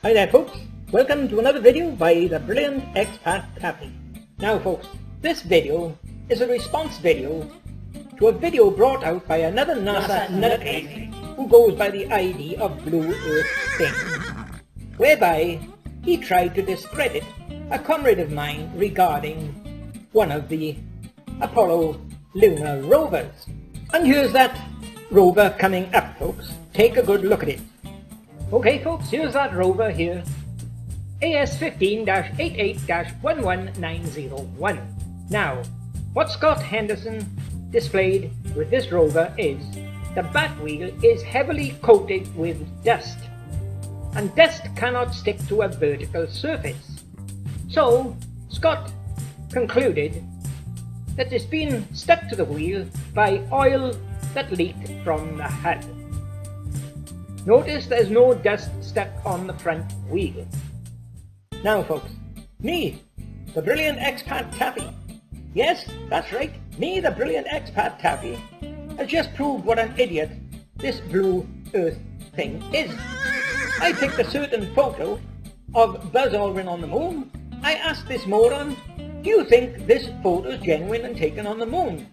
Hi there folks, welcome to another video by the brilliant expat Cappy. Now folks, this video is a response video to a video brought out by another NASA nutcase who goes by the ID of Blue Earth Thing, whereby he tried to discredit a comrade of mine regarding one of the Apollo lunar rovers. And here's that rover coming up folks, take a good look at it. Okay folks, here's that rover here, AS15-88-11901. Now, what Scott Henderson displayed with this rover is the back wheel is heavily coated with dust, and dust cannot stick to a vertical surface. So, Scott concluded that it's been stuck to the wheel by oil that leaked from the HUD. Notice there's no dust stuck on the front wheel. Now folks, me, the brilliant expat Taffy, yes, that's right, me the brilliant expat Taffy, has just proved what an idiot this Blue Earth thing is. I picked a certain photo of Buzz Aldrin on the moon. I asked this moron, do you think this photo is genuine and taken on the moon?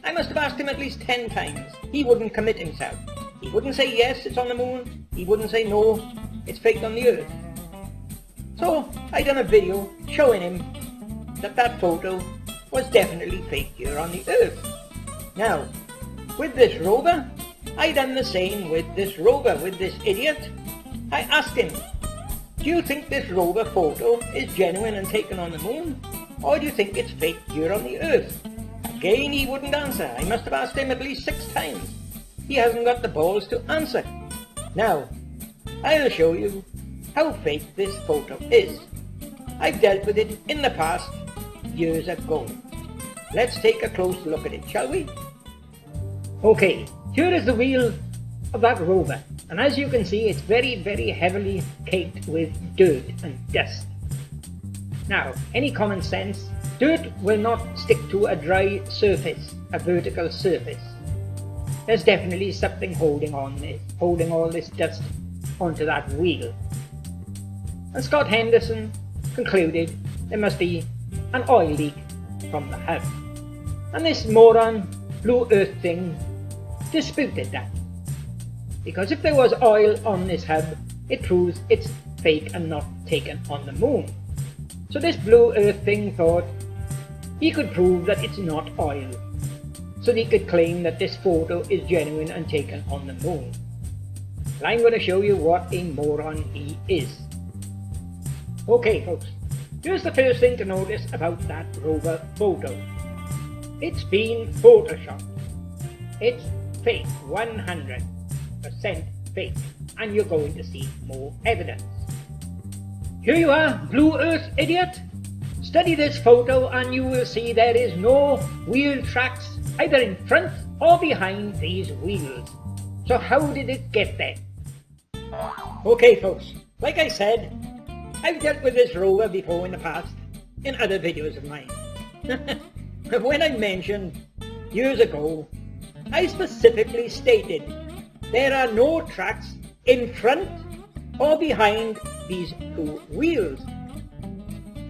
I must have asked him at least 10 times. He wouldn't commit himself. He wouldn't say yes, it's on the moon. He wouldn't say no, it's faked on the earth. So I done a video showing him that that photo was definitely faked here on the earth. Now, with this rover, I done the same with this rover, with this idiot. I asked him, do you think this rover photo is genuine and taken on the moon? Or do you think it's faked here on the earth? Again, he wouldn't answer. I must have asked him at least 6 times. He hasn't got the balls to answer. Now, I'll show you how fake this photo is. I've dealt with it in the past, years ago. Let's take a close look at it, shall we? Okay, here is the wheel of that rover. And as you can see, it's very, very heavily caked with dirt and dust. Now, any common sense, dirt will not stick to a dry surface, a vertical surface. There's definitely something holding all this dust onto that wheel. And Scott Henderson concluded there must be an oil leak from the HUD. And this moron, Blue Earth Thing, disputed that. Because if there was oil on this HUD, it proves it's fake and not taken on the moon. So this Blue Earth Thing thought he could prove that it's not oil, so he could claim that this photo is genuine and taken on the moon. Well, I'm going to show you what a moron he is. Okay folks, here's the first thing to notice about that rover photo. It's been photoshopped. It's fake, 100% fake, and you're going to see more evidence. Here you are, Blue Earth idiot. Study this photo and you will see there is no wheel tracks either in front or behind these wheels. So how did it get there? Okay folks, like I said, I've dealt with this rover before in the past, in other videos of mine. When I mentioned years ago, I specifically stated there are no tracks in front or behind these 2 wheels.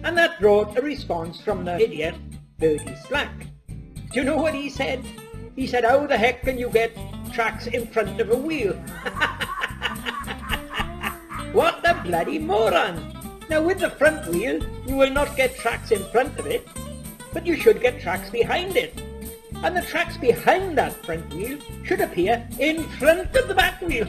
And that brought a response from the idiot Birdie Slack. Do you know what he said? He said, how the heck can you get tracks in front of a wheel? What a bloody moron! Now with the front wheel, you will not get tracks in front of it, but you should get tracks behind it. And the tracks behind that front wheel should appear in front of the back wheel.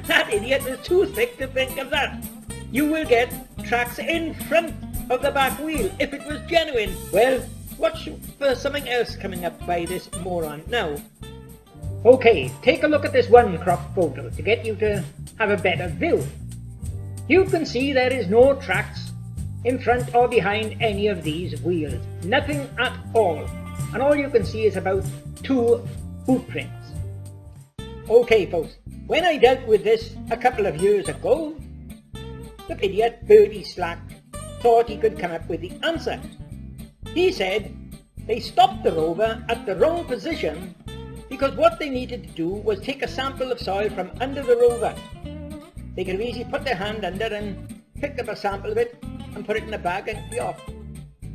That idiot is too thick to think of that. You will get tracks in front of the back wheel if it was genuine. Well, watch for something else coming up by this moron now. Okay, take a look at this one crop photo to get you to have a better view. You can see there is no tracks in front or behind any of these wheels. Nothing at all. And all you can see is about 2 boot prints. Okay folks, when I dealt with this a couple of years ago, the idiot Birdie Slack thought he could come up with the answer. He said they stopped the rover at the wrong position because what they needed to do was take a sample of soil from under the rover. they could have easily put their hand under and picked up a sample of it and put it in a bag and be off.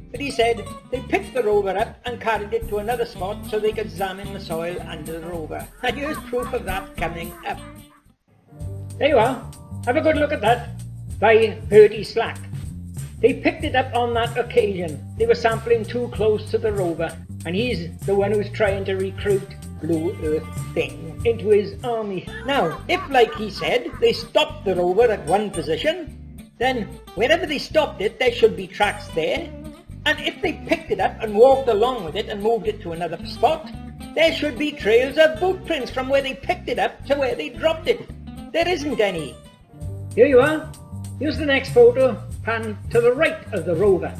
But he said they picked the rover up and carried it to another spot so they could examine the soil under the rover. And here's proof of that coming up. There you are. Have a good look at that. By Bertie Slack. They picked it up on that occasion. They were sampling too close to the rover, and he's the one who's trying to recruit Blue Earth Thing into his army. Now, if, like he said, they stopped the rover at one position, then wherever they stopped it, there should be tracks there. And if they picked it up and walked along with it and moved it to another spot, there should be trails of boot prints from where they picked it up to where they dropped it. There isn't any. Here you are. Here's the next photo, pan to the right of the rover.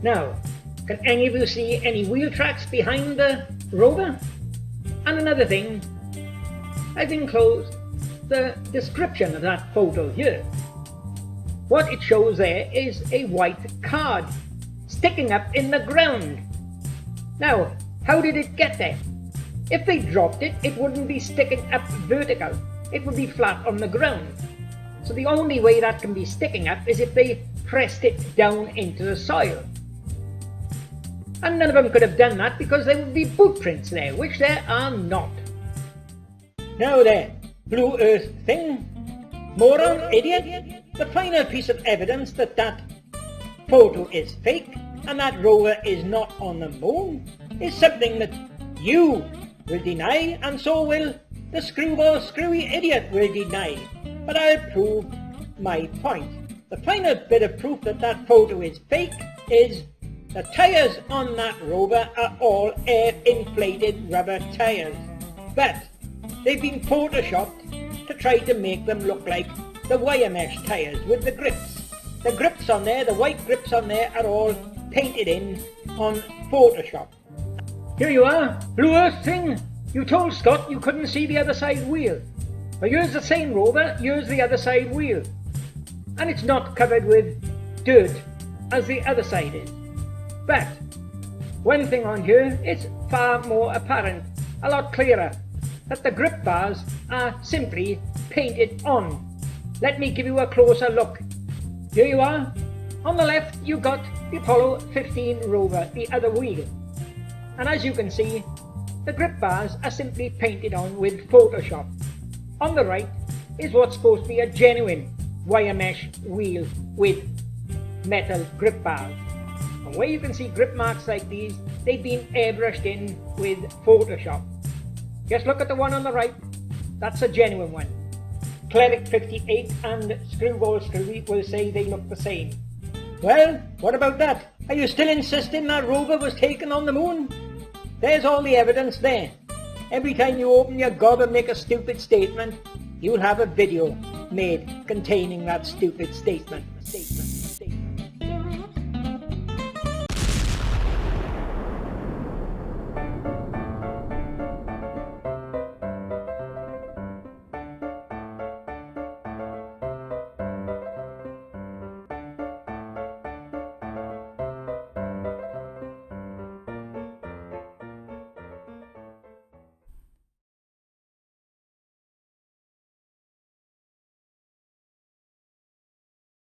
Now, can any of you see any wheel tracks behind the rover? And another thing, I've enclosed the description of that photo here. What it shows there is a white card sticking up in the ground. Now, how did it get there? If they dropped it, it wouldn't be sticking up vertical. It would be flat on the ground. So the only way that can be sticking up is if they pressed it down into the soil. And none of them could have done that because there would be boot prints there, which there are not. Now there, Blue Earth Thing, moron, idiot, the final piece of evidence that that photo is fake and that rover is not on the moon is something that you will deny, and so will the screwball screwy idiot will deny. But I'll prove my point. The final bit of proof that that photo is fake is the tyres on that rover are all air-inflated rubber tyres. But they've been photoshopped to try to make them look like the wire mesh tyres with the grips. The grips on there, the white grips on there, are all painted in on Photoshop. Here you are, Blue Earth Thing. You told Scott you couldn't see the other side wheel. Well, here's the same rover, here's the other side wheel. And it's not covered with dirt as the other side is. But one thing on here is far more apparent, a lot clearer, that the grip bars are simply painted on. Let me give you a closer look. Here you are. On the left you got the Apollo 15 rover, the other wheel. And as you can see, the grip bars are simply painted on with Photoshop. On the right is what's supposed to be a genuine wire mesh wheel with metal grip bars. And where you can see grip marks like these, they've been airbrushed in with Photoshop. Just look at the one on the right, that's a genuine one. Cleric 58 and Screwball Screwy will say they look the same. Well, what about that? Are you still insisting that rover was taken on the moon? There's all the evidence there. Every time you open your gob and make a stupid statement, you'll have a video made containing that stupid statement.